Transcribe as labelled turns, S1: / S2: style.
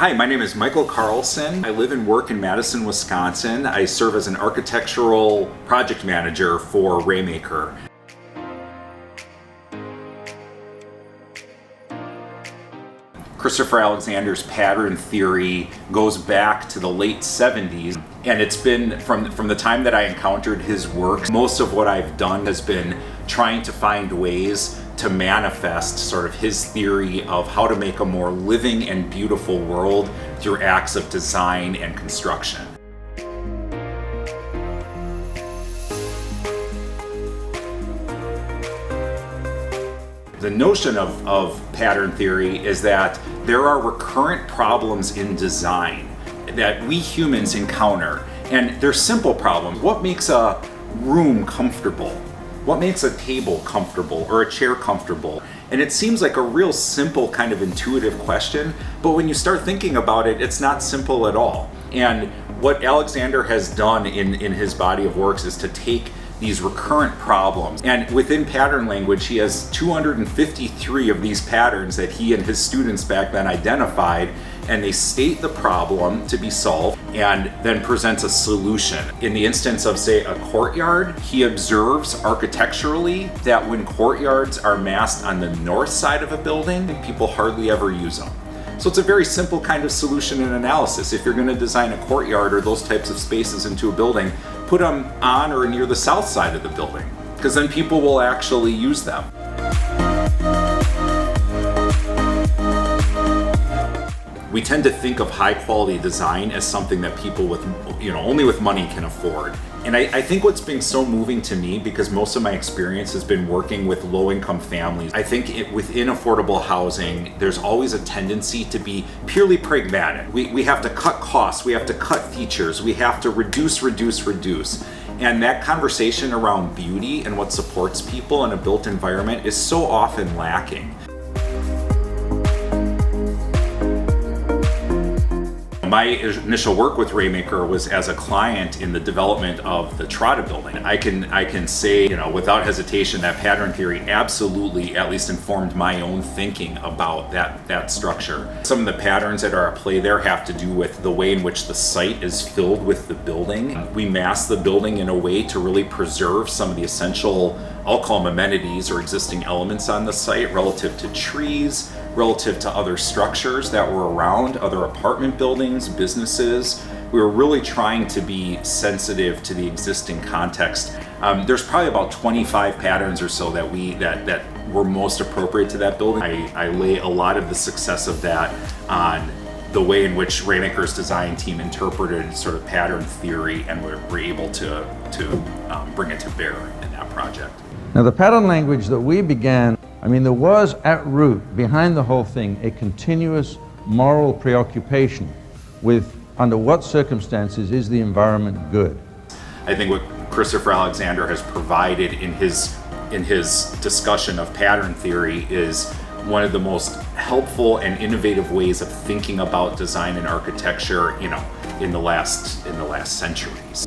S1: Hi, my name is Michael Carlson. I live and work in Madison, Wisconsin. I serve as an architectural project manager for Ramaker. Christopher Alexander's pattern theory goes back to the late 70s, and it's been from the time that I encountered his work, most of what I've done has been trying to find ways to manifest sort of his theory of how to make a more living and beautiful world through acts of design and construction. The notion of pattern theory is that there are recurrent problems in design that we humans encounter, and they're simple problems. What makes a room comfortable? What makes a table comfortable or a chair comfortable? And it seems like a real simple kind of intuitive question, but when you start thinking about it, it's not simple at all. And what Alexander has done in his body of works is to take these recurrent problems. And within pattern language, he has 253 of these patterns that he and his students back then identified, and they state the problem to be solved and then presents a solution. In the instance of, say, a courtyard, he observes architecturally that when courtyards are massed on the north side of a building, people hardly ever use them. So it's a very simple kind of solution and analysis. If you're going to design a courtyard or those types of spaces into a building, put them on or near the south side of the building, because then people will actually use them. We tend to think of high quality design as something that people with, only with money can afford. And I think what's been so moving to me, because most of my experience has been working with low-income families, I think within affordable housing, there's always a tendency to be purely pragmatic. We have to cut costs, we have to cut features, we have to reduce. And that conversation around beauty and what supports people in a built environment is so often lacking. My initial work with Ramaker was as a client in the development of the Trotta building. I can say, without hesitation, that pattern theory absolutely at least informed my own thinking about that structure. Some of the patterns that are at play there have to do with the way in which the site is filled with the building. We mass the building in a way to really preserve some of the essential, I'll call them amenities or existing elements on the site relative to trees, relative to other structures that were around, other apartment buildings, businesses. We were really trying to be sensitive to the existing context. There's probably about 25 patterns or so that were most appropriate to that building. I lay a lot of the success of that on the way in which Ramaker's design team interpreted sort of pattern theory, and were able to bring it to bear in that project.
S2: Now, the pattern language that we began, there was at root, behind the whole thing, a continuous moral preoccupation with under what circumstances is the environment good.
S1: I think what Christopher Alexander has provided in his discussion of pattern theory is one of the most helpful and innovative ways of thinking about design and architecture, in the last centuries.